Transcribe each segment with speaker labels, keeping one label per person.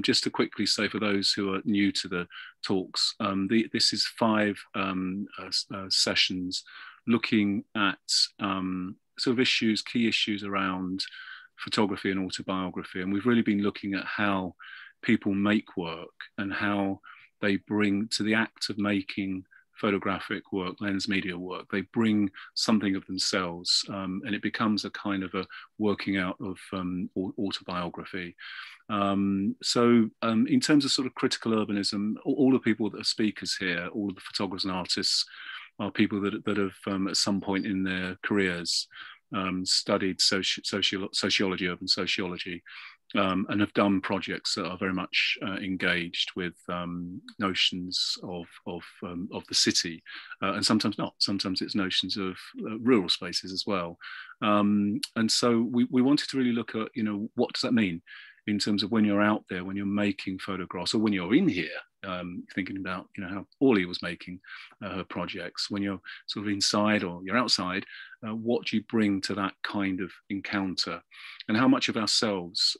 Speaker 1: just to quickly say for those who are new to the talks, this is 5 sessions looking at sort of issues, key issues around photography and autobiography. And we've really been looking at how people make work and how they bring to the act of making photographic work, lens media work, they bring something of themselves, and it becomes a kind of a working out of autobiography. So in terms of sort of critical urbanism, all the people that are speakers here, all of the photographers and artists are people that have at some point in their careers studied sociology, urban sociology, and have done projects that are very much engaged with notions of the city, and sometimes not. Sometimes it's notions of rural spaces as well. And so we wanted to really look at, what does that mean in terms of when you're out there, when you're making photographs, or when you're in here, thinking about, how Orly was making her projects, when you're sort of inside or you're outside, what do you bring to that kind of encounter, and how much of ourselves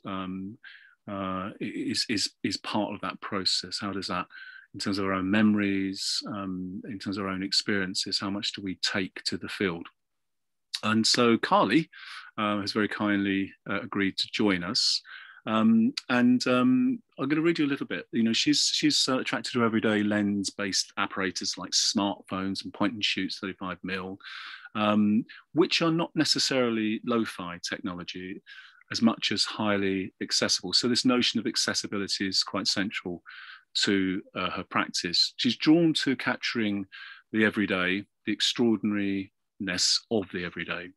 Speaker 1: is part of that process? How does that, in terms of our own memories, in terms of our own experiences, how much do we take to the field? And so Kali has very kindly agreed to join us. I'm going to read you a little bit. She's attracted to everyday lens-based apparatus like smartphones and point-and-shoots 35mm, which are not necessarily lo-fi technology as much as highly accessible. So this notion of accessibility is quite central to her practice. She's drawn to capturing the everyday, the extraordinariness of the everyday.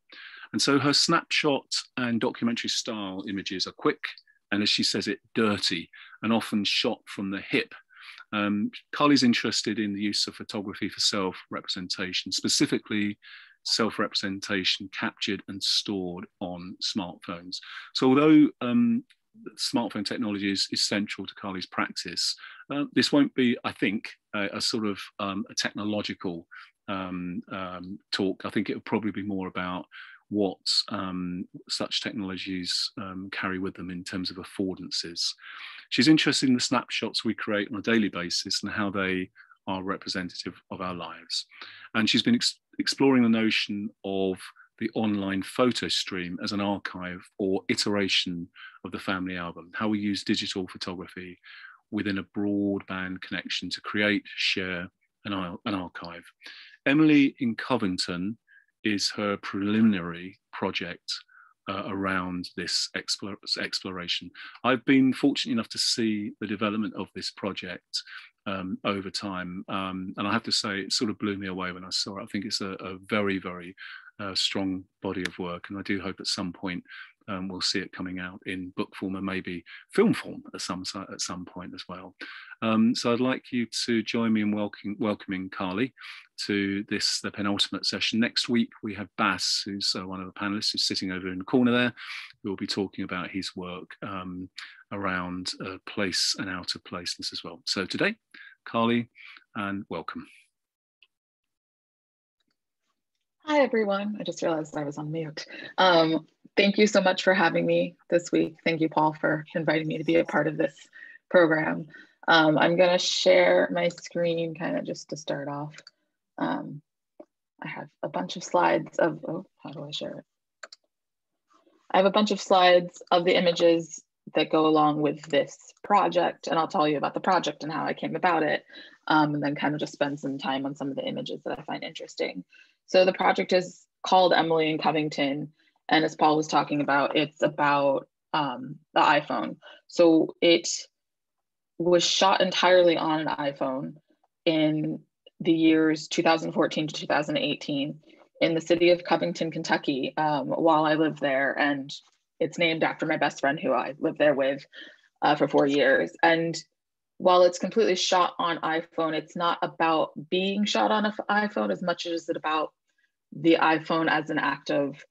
Speaker 1: And so her snapshot and documentary style images are quick, and as she says it, dirty, and often shot from the hip. Kali's interested in the use of photography for self-representation, specifically self-representation captured and stored on smartphones. So although smartphone technology is central to Kali's practice, this won't be, I think, a sort of a technological talk. I think it will probably be more about what such technologies carry with them in terms of affordances. She's interested in the snapshots we create on a daily basis and how they are representative of our lives. And she's been exploring the notion of the online photo stream as an archive or iteration of the family album, how we use digital photography within a broadband connection to create, share, an archive. Emily in Covington is her preliminary project around this exploration. I've been fortunate enough to see the development of this project over time, and I have to say it sort of blew me away when I saw it. I think it's a very, very strong body of work, and I do hope at some point we'll see it coming out in book form and maybe film form at some point as well. So I'd like you to join me in welcoming Kali to the penultimate session. Next week we have Bas, who's one of the panelists, who's sitting over in the corner there, who will be talking about his work around place and out of placeness as well. So today, Kali, and welcome.
Speaker 2: Hi everyone, I just realized I was on mute. Thank you so much for having me this week. Thank you, Paul, for inviting me to be a part of this program. I'm gonna share my screen kind of just to start off. I have a bunch of slides of, how do I share it? I have a bunch of slides of the images that go along with this project, and I'll tell you about the project and how I came about it, and then kind of just spend some time on some of the images that I find interesting. So the project is called Emily in Covington, and as Paul was talking about, it's about the iPhone. So it was shot entirely on an iPhone in the years 2014 to 2018 in the city of Covington, Kentucky, while I lived there. And it's named after my best friend who I lived there with for 4 years. And while it's completely shot on iPhone, it's not about being shot on an iPhone as much as it's about the iPhone as an act of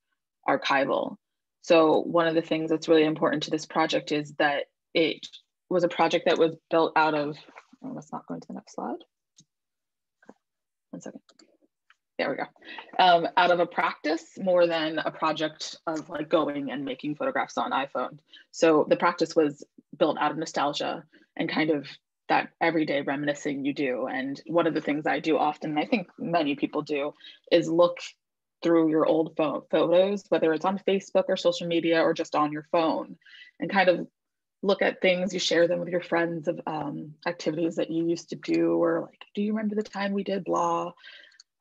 Speaker 2: archival. So one of the things that's really important to this project is that it was a project that was built out of, oh, let's not go into the next slide. 1 second. There we go. Out of a practice more than a project of like going and making photographs on iPhone. So the practice was built out of nostalgia and kind of that everyday reminiscing you do. And one of the things I do often, and I think many people do, is look through your old photos, whether it's on Facebook or social media or just on your phone, and kind of look at things, you share them with your friends of activities that you used to do, or like, do you remember the time we did blah?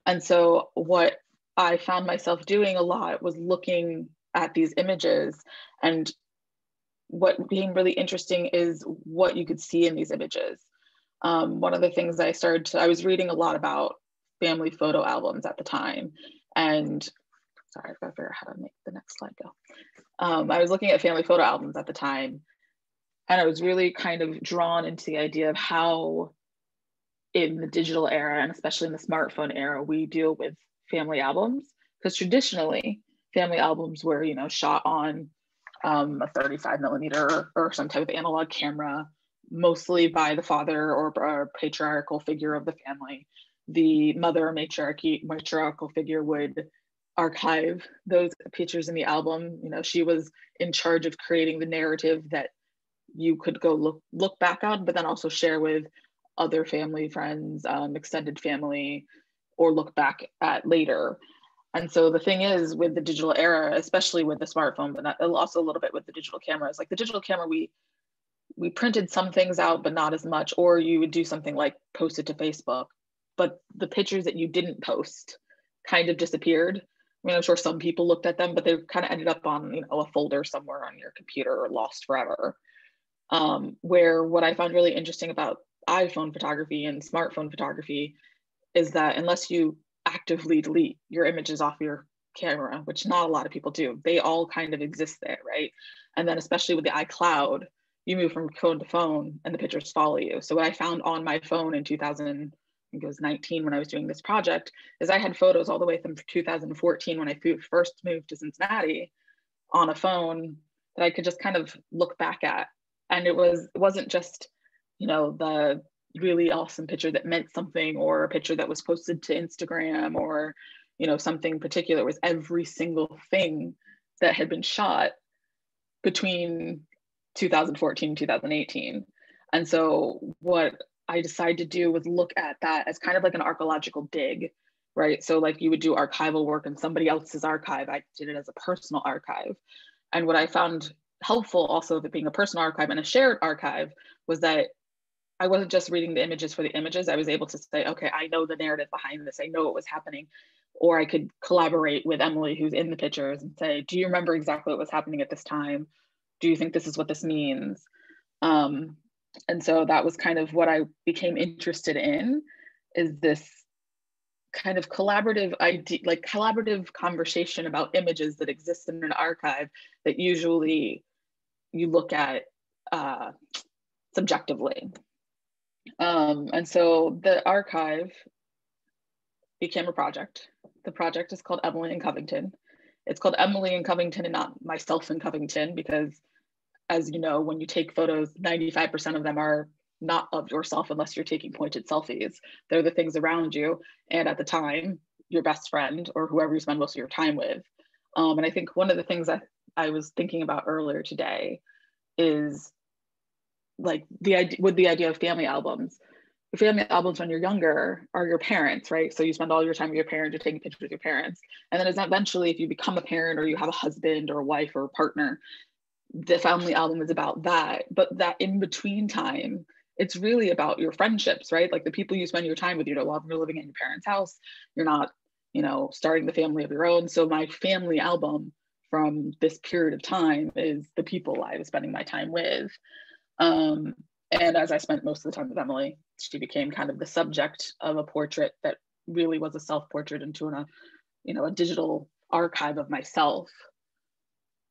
Speaker 2: And so what I found myself doing a lot was looking at these images, and what became really interesting is what you could see in these images. One of the things I was reading a lot about family photo albums at the time. And sorry, I've got to figure out how to make the next slide go. I was looking at family photo albums at the time, and I was really kind of drawn into the idea of how in the digital era, and especially in the smartphone era, we deal with family albums. Because traditionally, family albums were, shot on a 35 millimeter or some type of analog camera, mostly by the father or patriarchal figure of the family. The mother matriarchal figure would archive those pictures in the album. She was in charge of creating the narrative that you could go look back on, but then also share with other family, friends, extended family, or look back at later. And so the thing is, with the digital era, especially with the smartphone, but also a little bit with the digital cameras, like the digital camera, we printed some things out, but not as much, or you would do something like post it to Facebook, but the pictures that you didn't post kind of disappeared. I mean, I'm sure some people looked at them, but they kind of ended up on, a folder somewhere on your computer or lost forever. Where what I found really interesting about iPhone photography and smartphone photography is that unless you actively delete your images off your camera, which not a lot of people do, they all kind of exist there, right? And then especially with the iCloud, you move from phone to phone and the pictures follow you. So what I found on my phone in 2019 when I was doing this project is I had photos all the way from 2014 when I first moved to Cincinnati on a phone that I could just kind of look back at. And it wasn't just, the really awesome picture that meant something, or a picture that was posted to Instagram, or, something particular. It was every single thing that had been shot between 2014 and 2018. And so what I decided to do was look at that as kind of like an archaeological dig, right? So like you would do archival work in somebody else's archive. I did it as a personal archive. And what I found helpful also of it being a personal archive and a shared archive was that I wasn't just reading the images for the images. I was able to say, okay, I know the narrative behind this. I know what was happening. Or I could collaborate with Emily, who's in the pictures, and say, do you remember exactly what was happening at this time? Do you think this is what this means? And so that was kind of what I became interested in, is this kind of collaborative idea, like collaborative conversation about images that exist in an archive that usually you look at subjectively. And so the archive became a project. The project is called Emily in Covington. It's called Emily in Covington and not myself in Covington, because as you know, when you take photos, 95% of them are not of yourself unless you're taking pointed selfies. They're the things around you. And at the time, your best friend or whoever you spend most of your time with. And I think one of the things that I was thinking about earlier today is like the idea of family albums. The family albums when you're younger are your parents, right? So you spend all your time with your parents, you're taking pictures with your parents. And then eventually, if you become a parent or you have a husband or a wife or a partner, the family album is about that. But that in between time, it's really about your friendships, right? Like the people you spend your time with, you're living in your parents' house, you're not, starting the family of your own. So my family album from this period of time is the people I was spending my time with. And as I spent most of the time with Emily, she became kind of the subject of a portrait that really was a self-portrait into a digital archive of myself.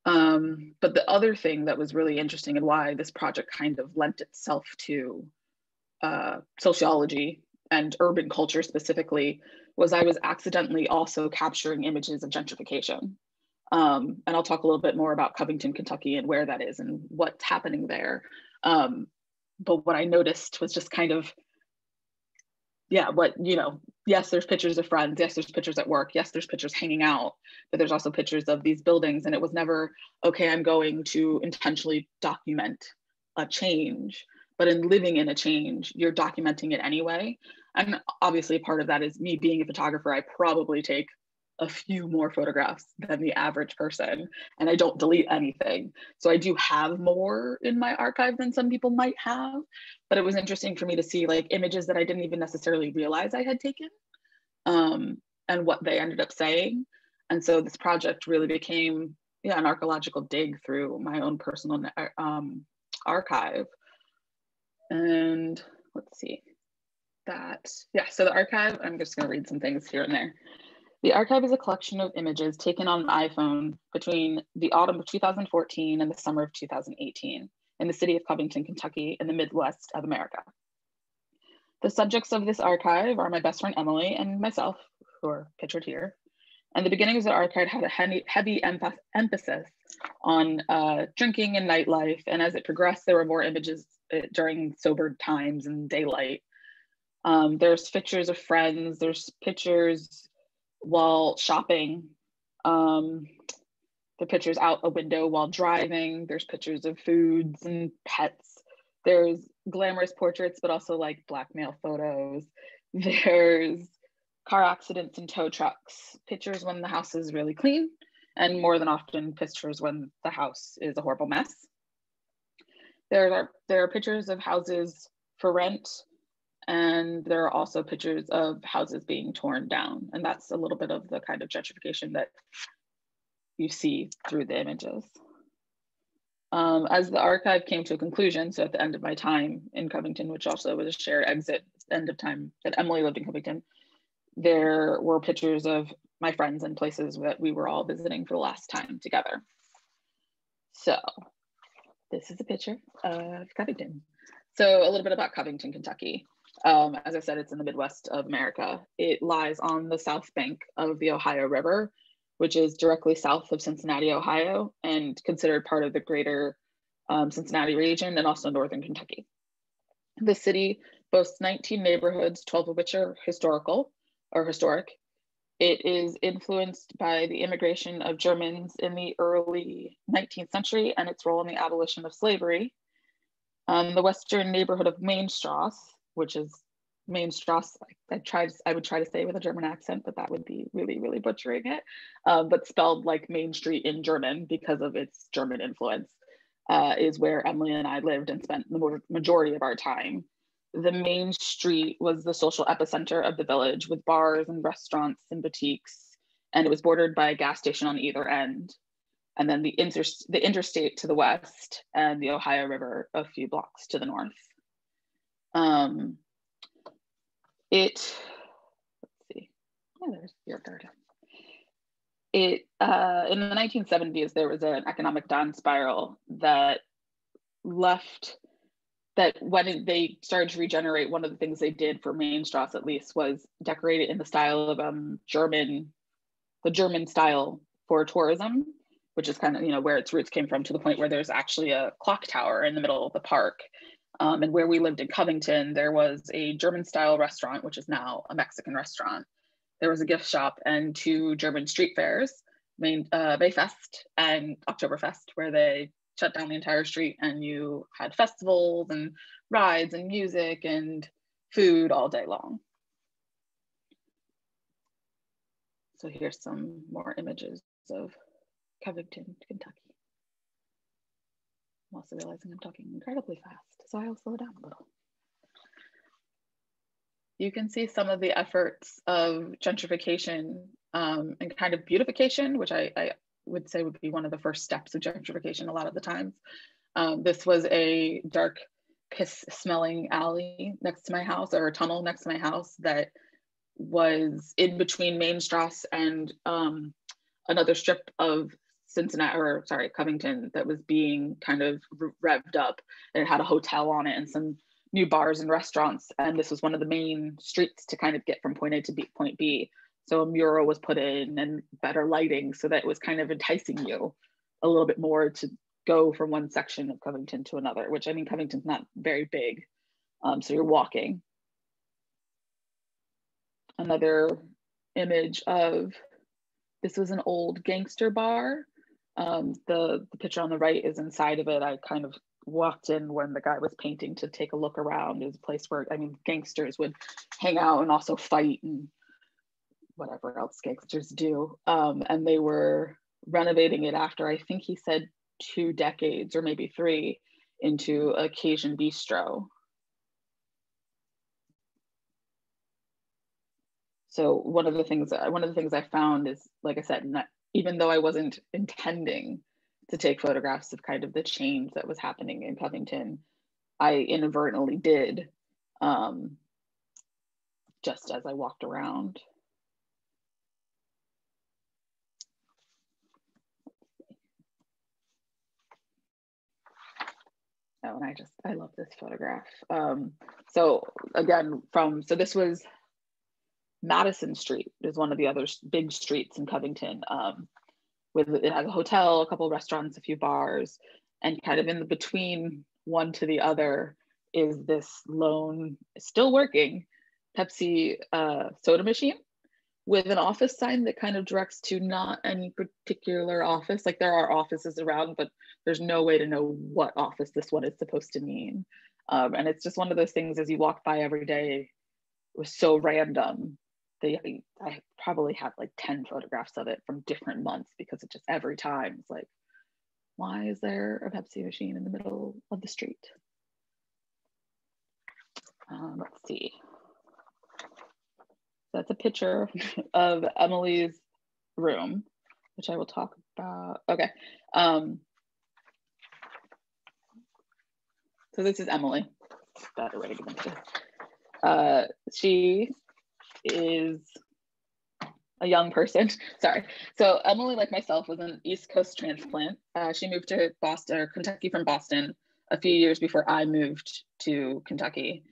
Speaker 2: But the other thing that was really interesting and why this project kind of lent itself to sociology and urban culture specifically was I was accidentally also capturing images of gentrification. And I'll talk a little bit more about Covington, Kentucky and where that is and what's happening there. But what I noticed was just kind of, yes, there's pictures of friends. Yes, there's pictures at work. Yes, there's pictures hanging out, but there's also pictures of these buildings. And it was never, okay, I'm going to intentionally document a change, but in living in a change, you're documenting it anyway. And obviously part of that is me being a photographer. I probably take a few more photographs than the average person, and I don't delete anything. So I do have more in my archive than some people might have, but it was interesting for me to see like images that I didn't even necessarily realize I had taken, and what they ended up saying. And so this project really became, yeah, an archaeological dig through my own personal archive. And let's see that, yeah, so the archive, I'm just gonna read some things here and there. The archive is a collection of images taken on an iPhone between the autumn of 2014 and the summer of 2018 in the city of Covington, Kentucky, in the Midwest of America. The subjects of this archive are my best friend Emily and myself, who are pictured here. And the beginnings of the archive had a heavy emphasis on drinking and nightlife. And as it progressed, there were more images during sober times and daylight. There's pictures of friends, there's pictures while shopping, the pictures out a window while driving, there's pictures of foods and pets, there's glamorous portraits, but also like blackmail photos, there's car accidents and tow trucks, pictures when the house is really clean, and more than often pictures when the house is a horrible mess. There are pictures of houses for rent, and there are also pictures of houses being torn down. And that's a little bit of the kind of gentrification that you see through the images. As the archive came to a conclusion, so at the end of my time in Covington, which also was a shared exit, end of time that Emily lived in Covington, there were pictures of my friends and places that we were all visiting for the last time together. So this is a picture of Covington. So a little bit about Covington, Kentucky. As I said, it's in the Midwest of America. It lies on the south bank of the Ohio River, which is directly south of Cincinnati, Ohio, and considered part of the greater Cincinnati region and also northern Kentucky. The city boasts 19 neighborhoods, 12 of which are historic. It is influenced by the immigration of Germans in the early 19th century and its role in the abolition of slavery. The western neighborhood of Mainstrasse, which is Mainstrasse, I would try to say with a German accent, but that would be really, really butchering it, but spelled like Main Street in German because of its German influence, is where Emily and I lived and spent the majority of our time. The main street was the social epicenter of the village with bars and restaurants and boutiques, and it was bordered by a gas station on either end. And then the interstate to the west and the Ohio River a few blocks to the north. Let's see, oh, there's your garden. In the 1970s, there was an economic down spiral that when they started to regenerate, one of the things they did for Mainstrasse at least was decorate it in the style of the German style for tourism, which is kind of, where its roots came from, to the point where there's actually a clock tower in the middle of the park. And where we lived in Covington, there was a German style restaurant, which is now a Mexican restaurant. There was a gift shop and 2 German street fairs, Mayfest and Oktoberfest, where they shut down the entire street and you had festivals and rides and music and food all day long. So here's some more images of Covington, Kentucky. I'm also realizing I'm talking incredibly fast, so I'll slow down a little. You can see some of the efforts of gentrification and kind of beautification, which I would say would be one of the first steps of gentrification a lot of the times. This was a dark piss smelling alley next to my house, or a tunnel next to my house, that was in between Mainstrasse and another strip of Covington that was being kind of revved up. And it had a hotel on it and some new bars and restaurants. And this was one of the main streets to kind of get from point A to point B. So a mural was put in and better lighting, so that it was kind of enticing you a little bit more to go from one section of Covington to another, which, I mean, Covington's not very big. So you're walking. Another image of, this was an old gangster bar. The picture on the right is inside of it. I kind of walked in when the guy was painting to take a look around. It was a place where, I mean, gangsters would hang out and also fight and whatever else gangsters do. And they were renovating it after, I think he said 2 decades or maybe 3, into a Cajun bistro. So one of the things I found is, like I said, even though I wasn't intending to take photographs of kind of the change that was happening in Covington, I inadvertently did, just as I walked around. Oh, and I love this photograph. So again, so this was Madison Street, is one of the other big streets in Covington. It has a hotel, a couple of restaurants, a few bars, and kind of in the between one to the other is this lone, still working Pepsi soda machine with an office sign that kind of directs to not any particular office. Like there are offices around, but there's no way to know what office this one is supposed to mean. And it's just one of those things, as you walk by every day, it was so random. I probably have like 10 photographs of it from different months, because it just every time it's like, why is there a Pepsi machine in the middle of the street? Let's see. That's a picture of Emily's room, which I will talk about. Okay. So this is Emily. Better way to give them. She is a young person. Sorry. So Emily, like myself, was an East Coast transplant. She moved to Boston, or Kentucky, from Boston a few years before I moved to Kentucky.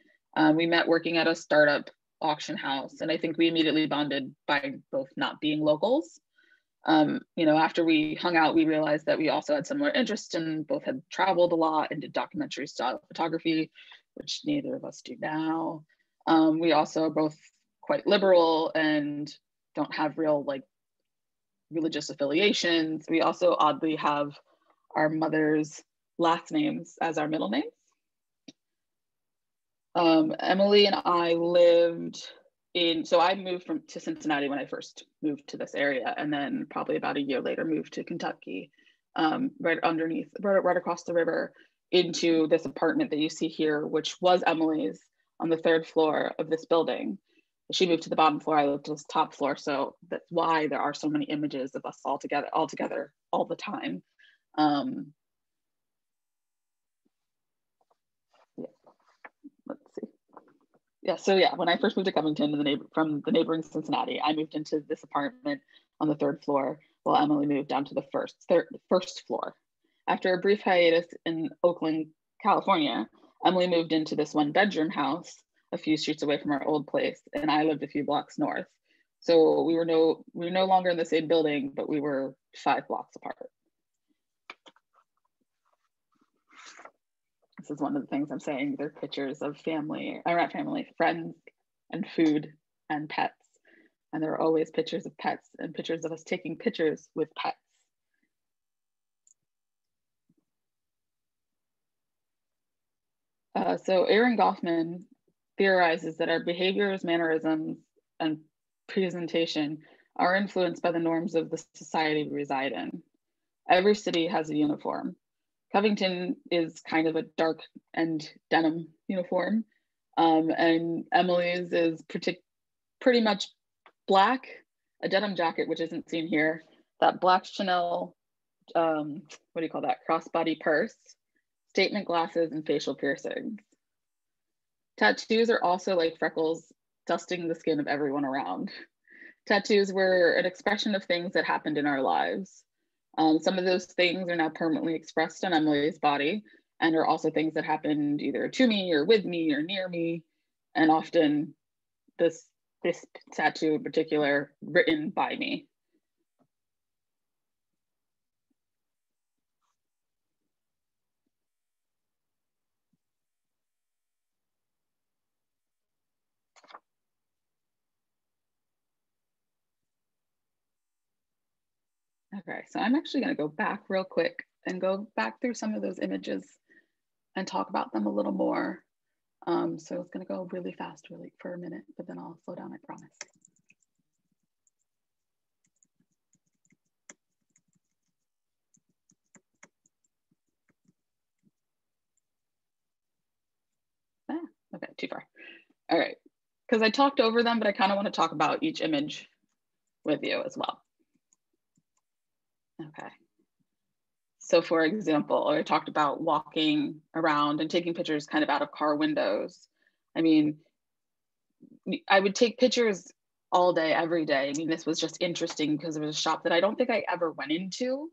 Speaker 2: We met working at a startup auction house, and I think we immediately bonded by both not being locals. After we hung out, we realized that we also had similar interests and both had traveled a lot and did documentary style photography, which neither of us do now. We also are both quite liberal and don't have real like religious affiliations. We also oddly have our mother's last names as our middle names. Emily and I so I moved to Cincinnati when I first moved to this area, and then probably about a year later moved to Kentucky, right across the river, into this apartment that you see here, which was Emily's, on the 3rd floor of this building. She moved to the bottom floor, I lived to the top floor, so that's why there are so many images of us all together all the time. Let's see. So when I first moved to Covington from the neighboring Cincinnati, I moved into this apartment on the 3rd floor, while Emily moved down to the first floor. After a brief hiatus in Oakland, California, Emily moved into this 1-bedroom house a few streets away from our old place, and I lived a few blocks north. So we were no longer in the same building, but we were 5 blocks apart. This is one of the things I'm saying. They're pictures of family, or not family, friends and food and pets. And there are always pictures of pets and pictures of us taking pictures with pets. So Aaron Goffman theorizes that our behaviors, mannerisms, and presentation are influenced by the norms of the society we reside in. Every city has a uniform. Covington is kind of a dark and denim uniform, and Emily's is pretty much black, a denim jacket, which isn't seen here, that black Chanel, crossbody purse, statement glasses, and facial piercings. Tattoos are also like freckles dusting the skin of everyone around. Tattoos were an expression of things that happened in our lives. Some of those things are now permanently expressed on Emily's body, and are also things that happened either to me or with me or near me, and often this tattoo in particular written by me. Okay, so I'm actually going to go back real quick and go back through some of those images and talk about them a little more. So it's gonna go really fast for a minute, but then I'll slow down, I promise. Okay, too far. All right, because I talked over them, but I kind of want to talk about each image with you as well. Okay. So for example, I talked about walking around and taking pictures kind of out of car windows. I mean, I would take pictures all day, every day. I mean, this was just interesting because it was a shop that I don't think I ever went into,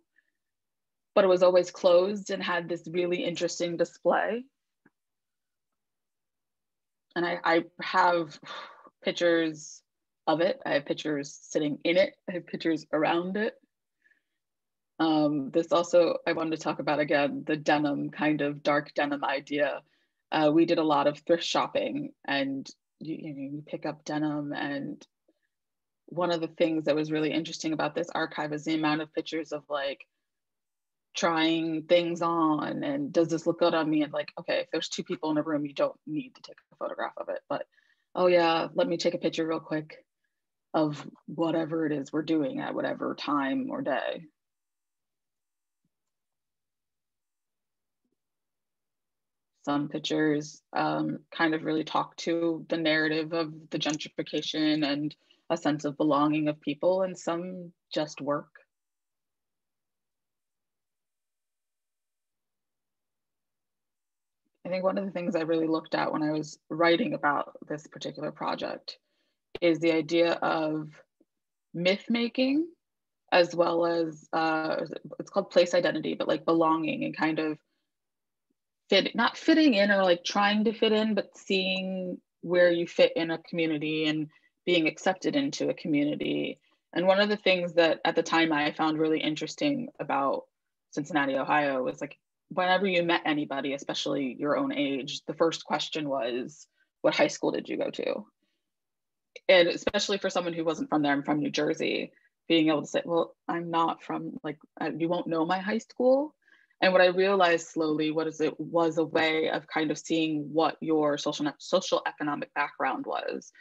Speaker 2: but it was always closed and had this really interesting display. And I have pictures of it. I have pictures sitting in it. I have pictures around it. This also, I wanted to talk about again, the denim, kind of dark denim idea. We did a lot of thrift shopping, and you pick up denim. And one of the things that was really interesting about this archive is the amount of pictures of like trying things on, and does this look good on me? And like, okay, if there's two people in a room, you don't need to take a photograph of it, but oh yeah, let me take a picture real quick of whatever it is we're doing at whatever time or day. Some pictures kind of really talk to the narrative of the gentrification and a sense of belonging of people, and some just work. I think one of the things I really looked at when I was writing about this particular project is the idea of myth making, as well as it's called place identity, but like belonging and kind of not fitting in or like trying to fit in, but seeing where you fit in a community and being accepted into a community. And one of the things that at the time I found really interesting about Cincinnati, Ohio was like, whenever you met anybody, especially your own age, the first question was, what high school did you go to? And especially for someone who wasn't from there, I'm from New Jersey, being able to say, well, I'm not from, like, you won't know my high school. And what I realized slowly was it was a way of kind of seeing what your social economic background was.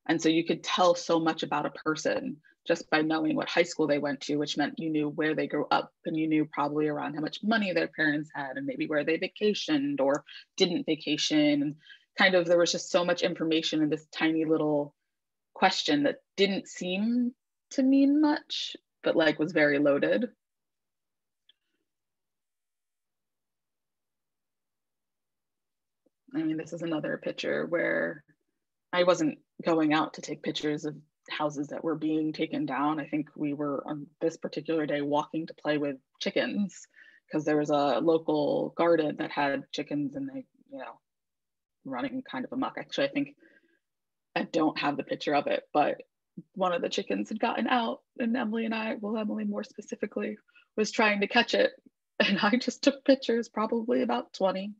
Speaker 2: And so you could tell so much about a person just by knowing what high school they went to, which meant you knew where they grew up, and you knew probably around how much money their parents had, and maybe where they vacationed or didn't vacation. And kind of there was just so much information in this tiny little question that didn't seem to mean much, but like was very loaded. I mean, this is another picture where I wasn't going out to take pictures of houses that were being taken down. I think we were on this particular day walking to play with chickens because there was a local garden that had chickens, and they, running kind of amok. Actually, I think I don't have the picture of it, but one of the chickens had gotten out, and Emily and I, well, Emily more specifically, was trying to catch it. And I just took pictures, probably about 20.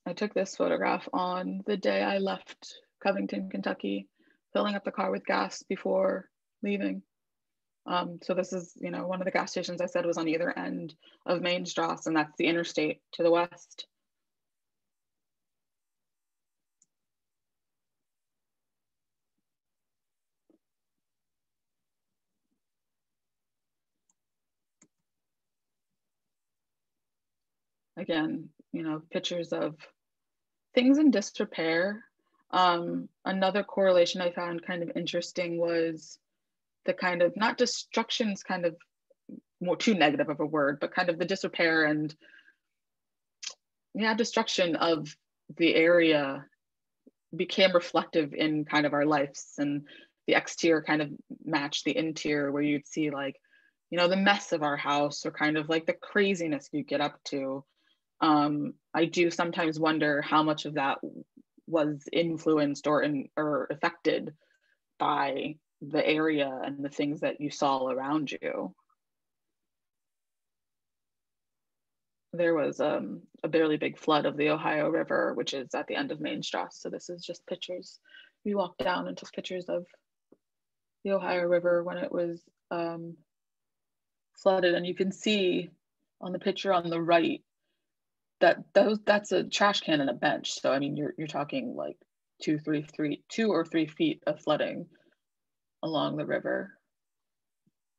Speaker 2: I took this photograph on the day I left Covington, Kentucky, filling up the car with gas before leaving. So this is, one of the gas stations I said was on either end of Main Strasse, and that's the interstate to the west. Again, pictures of things in disrepair. Another correlation I found kind of interesting was the kind of, not destruction's kind of more too negative of a word, but kind of the disrepair and destruction of the area became reflective in kind of our lives, and the exterior kind of matched the interior, where you'd see like, the mess of our house, or kind of like the craziness you get up to. I do sometimes wonder how much of that was influenced or affected by the area and the things that you saw around you. There was a barely big flood of the Ohio River, which is at the end of Main Strasse. So this is just pictures. We walked down and took pictures of the Ohio River when it was flooded, and you can see on the picture on the right that that's a trash can and a bench. So I mean, you're talking like 2 or 3 feet of flooding along the river.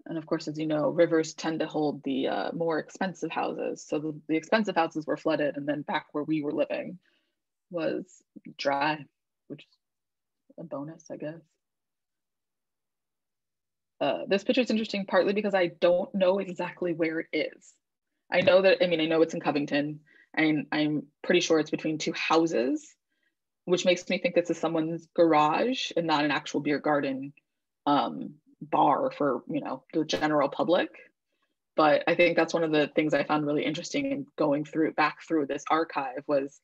Speaker 2: And of course, as you know, rivers tend to hold the more expensive houses. So the expensive houses were flooded, and then back where we were living was dry, which is a bonus, I guess. This picture is interesting partly because I don't know exactly where it is. I know it's in Covington, and I'm pretty sure it's between 2 houses, which makes me think this is someone's garage and not an actual beer garden bar for, the general public. But I think that's one of the things I found really interesting in going back through this archive was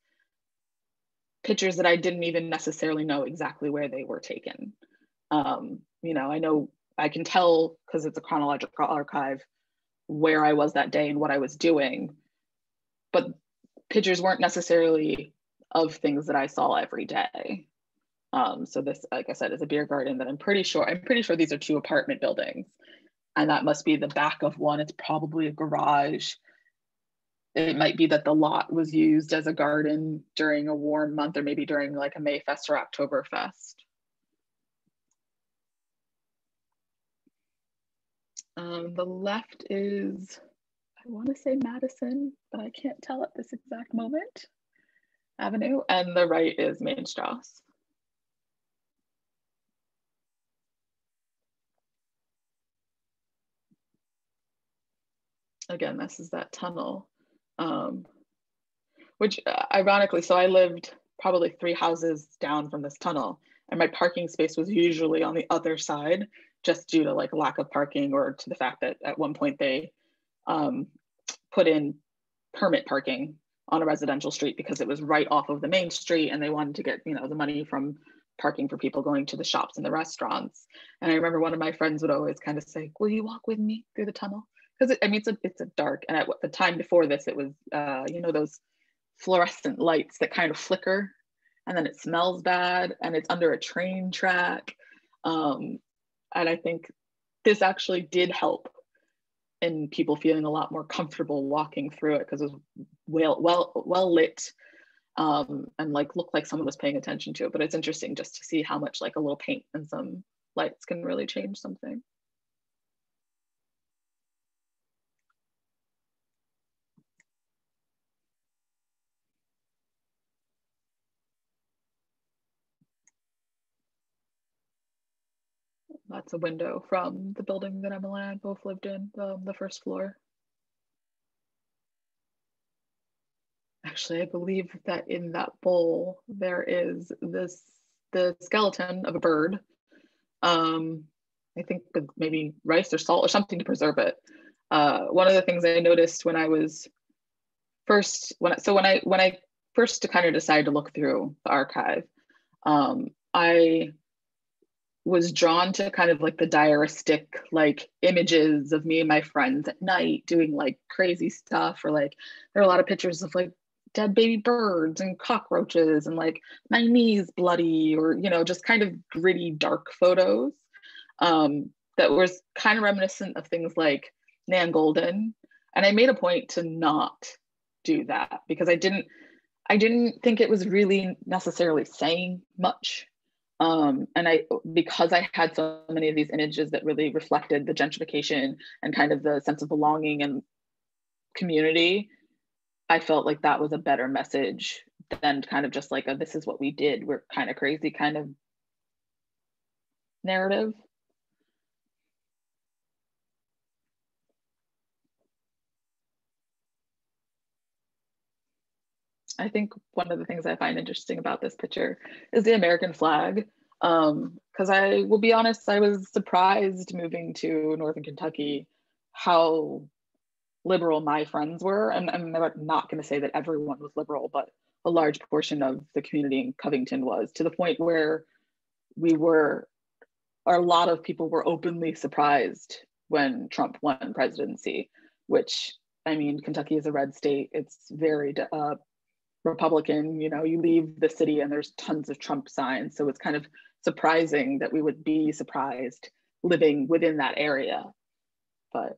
Speaker 2: pictures that I didn't even necessarily know exactly where they were taken. I know I can tell because it's a chronological archive where I was that day and what I was doing, but pictures weren't necessarily of things that I saw every day. So this, like I said, is a beer garden that I'm pretty sure these are 2 apartment buildings, and that must be the back of one. It's probably a garage. It might be that the lot was used as a garden during a warm month, or maybe during like a Mayfest or Oktoberfest. The left is, I want to say Madison, but I can't tell at this exact moment, Avenue, and the right is Mainstrasse. Again, this is that tunnel, which ironically, so I lived probably 3 houses down from this tunnel, and my parking space was usually on the other side, just due to like lack of parking, or to the fact that at one point they put in permit parking on a residential street because it was right off of the main street, and they wanted to get the money from parking for people going to the shops and the restaurants. And I remember one of my friends would always kind of say, "Will you walk with me through the tunnel?" Because it's a dark, and at the time before this, it was those fluorescent lights that kind of flicker, and then it smells bad, and it's under a train track. And I think this actually did help in people feeling a lot more comfortable walking through it, because it was well lit, and like looked like someone was paying attention to it. But it's interesting just to see how much like a little paint and some lights can really change something. That's a window from the building that Emily and I both lived in, the first floor. Actually, I believe that in that bowl there is the skeleton of a bird. I think with maybe rice or salt or something to preserve it. One of the things I noticed when I was first, when I first kind of decided to look through the archive, I was drawn to kind of like the diaristic like images of me and my friends at night doing like crazy stuff, or like there are a lot of pictures of like dead baby birds and cockroaches and like my knees bloody, or just kind of gritty dark photos that was kind of reminiscent of things like Nan Golden. And I made a point to not do that because I didn't think it was really necessarily saying much. Because I had so many of these images that really reflected the gentrification and kind of the sense of belonging and community, I felt like that was a better message than kind of just like a, this is what we did, we're kind of crazy kind of narrative. I think one of the things I find interesting about this picture is the American flag. Because I will be honest, I was surprised moving to Northern Kentucky how liberal my friends were. And I'm not going to say that everyone was liberal, but a large portion of the community in Covington was, to the point where a lot of people were openly surprised when Trump won presidency, which, I mean, Kentucky is a red state. It's very Republican. You leave the city and there's tons of Trump signs. So it's kind of surprising that we would be surprised living within that area. but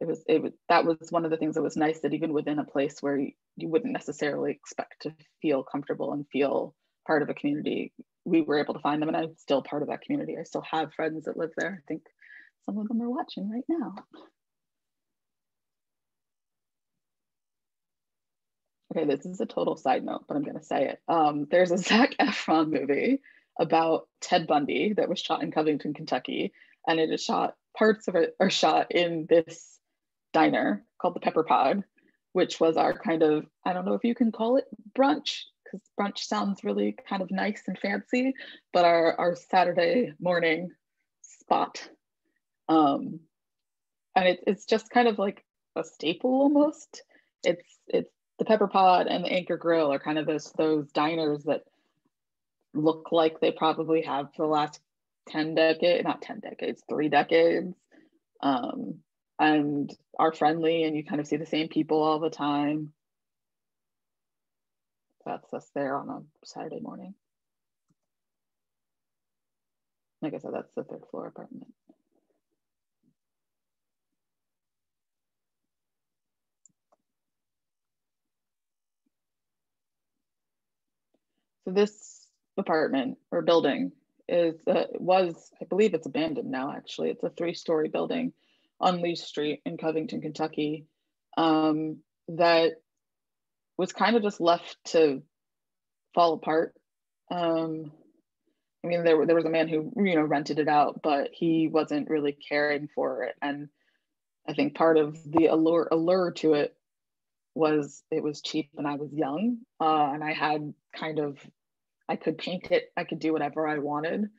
Speaker 2: that was one of the things that was nice, that even within a place where you wouldn't necessarily expect to feel comfortable and feel part of a community, we were able to find them, and I'm still part of that community. I still have friends that live there. I think some of them are watching right now. Okay, this is a total side note, but I'm going to say it. There's a Zac Efron movie about Ted Bundy that was shot in Covington, Kentucky, and it is shot, parts of it are shot in this diner called the Pepper Pod, which was our kind of, I don't know if you can call it brunch, because brunch sounds really kind of nice and fancy, but our Saturday morning spot. And it's just kind of like a staple almost. It's the Pepper Pod and the Anchor Grill are kind of those diners that look like they probably have for the last 3 decades, and are friendly, and you kind of see the same people all the time. That's us there on a Saturday morning. Like I said, that's the 3rd floor apartment. So this apartment or building I believe it's abandoned now, actually. It's a 3-story building on Lee Street in Covington, Kentucky, that was kind of just left to fall apart. I mean, there was a man who, rented it out, but he wasn't really caring for it. And I think part of the allure to it was it was cheap and I was young, and I had I could paint it, I could do whatever I wanted.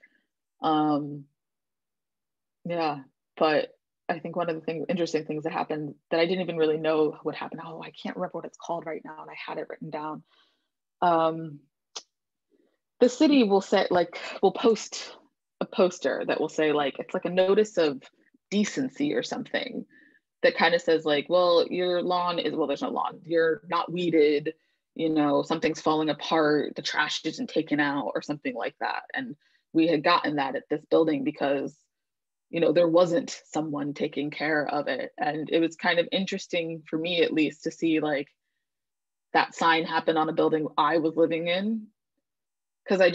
Speaker 2: Yeah, but I think one of the interesting things that happened that I didn't even really know would happen. Oh, I can't remember what it's called right now, and I had it written down. The city will post a poster that will say it's like a notice of decency or something that kind of says well, your lawn is, there's no lawn, you're not weeded, something's falling apart, the trash isn't taken out or something like that. And we had gotten that at this building because there wasn't someone taking care of it. And it was kind of interesting for me, at least, to see that sign happen on a building I was living in, because I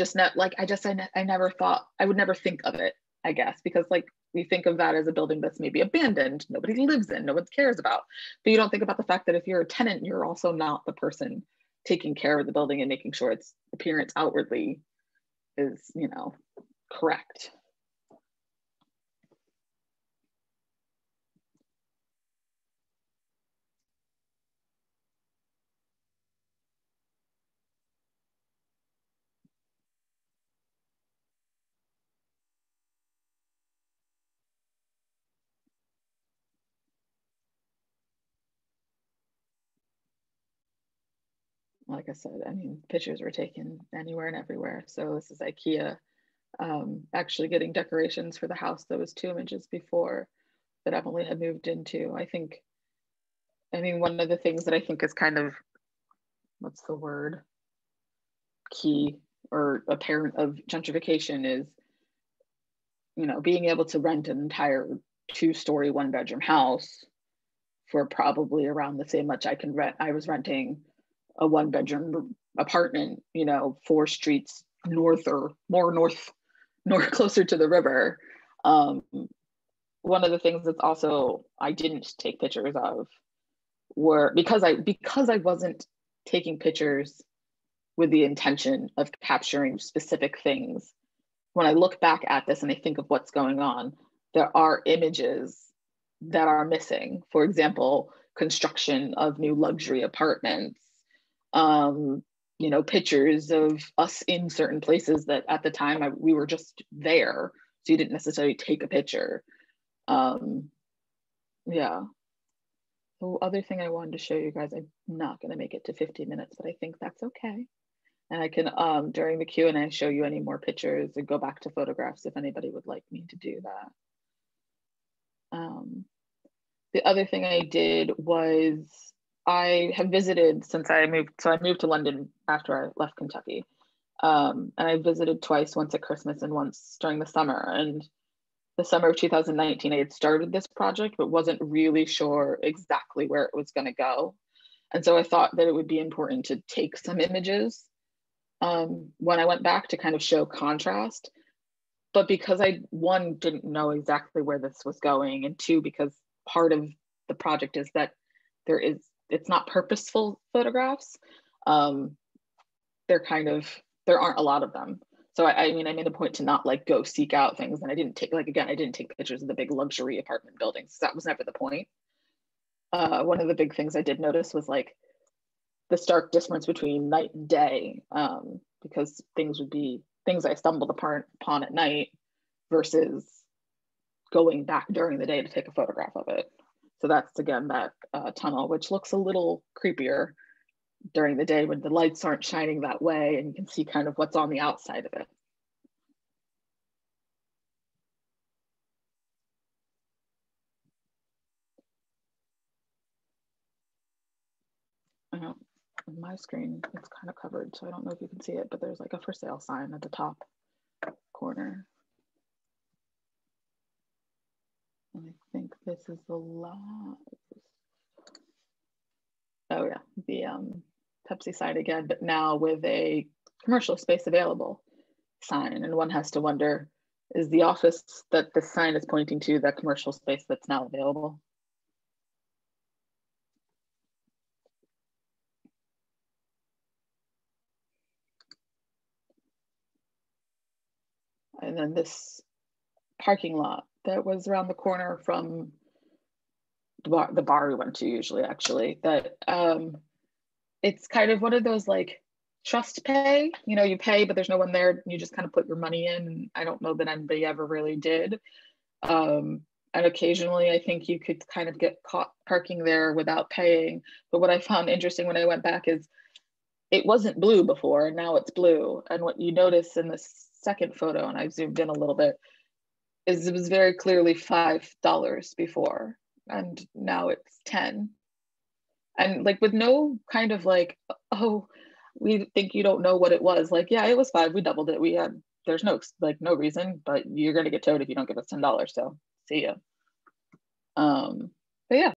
Speaker 2: never thought, I would never think of it, I guess, because we think of that as a building that's maybe abandoned, nobody lives in, no one cares about. But you don't think about the fact that if you're a tenant, you're also not the person taking care of the building and making sure its appearance outwardly is, correct. Like I said, I mean, pictures were taken anywhere and everywhere. So this is IKEA actually getting decorations for the house that was 2 images before that Emily had moved into. One of the things that I think is kind of, what's the word, key or apparent of gentrification is, being able to rent an entire 2-story 1-bedroom house for probably around the same much I can rent. I was renting a 1-bedroom apartment, 4 streets north or more north, closer to the river. One of the things that's also I didn't take pictures of were because I wasn't taking pictures with the intention of capturing specific things. When I look back at this and I think of what's going on, there are images that are missing. For example, construction of new luxury apartments, pictures of us in certain places that at the time we were just there, so you didn't necessarily take a picture. Yeah. The other thing I wanted to show you guys, I'm not going to make it to 15 minutes, but I think that's okay. And I can, during the Q&A, show you any more pictures and go back to photographs if anybody would like me to do that. The other thing I did was I have visited since I moved. So I moved to London after I left Kentucky. And I visited twice, once at Christmas and once during the summer. And the summer of 2019, I had started this project, but wasn't really sure exactly where it was going to go. And so I thought that it would be important to take some images when I went back to kind of show contrast. But because I, one, didn't know exactly where this was going, and two, because part of the project is that it's not purposeful photographs. There aren't a lot of them. So I mean, I made a point to not like go seek out things, and I didn't take, like, again, I didn't take pictures of the big luxury apartment buildings. That was never the point. One of the big things I did notice was like the stark difference between night and day, because things I stumbled upon at night versus going back during the day to take a photograph of it. So that's, again, that tunnel, which looks a little creepier during the day when the lights aren't shining that way and you can see kind of what's on the outside of it. On my screen, it's kind of covered, so I don't know if you can see it, but there's like a for sale sign at the top corner. And I think this is the last. Oh yeah, the Pepsi sign again, but now with a commercial space available sign. And one has to wonder, is the office that this sign is pointing to that commercial space that's now available? And then this parking lot that was around the corner from the bar we went to usually, actually, that it's kind of one of those like trust pay, you know, you pay, but there's no one there, and you just kind of put your money in. And I don't know that anybody ever really did. And occasionally I think you could kind of get caught parking there without paying. But what I found interesting when I went back is it wasn't blue before, and now it's blue. And what you notice in this second photo, and I've zoomed in a little bit, is it was very clearly $5 before, and now it's 10. And like with no kind of like, oh, we think you don't know what it was. Like, yeah, it was 5, we doubled it. There's no reason, but you're gonna get towed if you don't give us $10. So see ya. But yeah.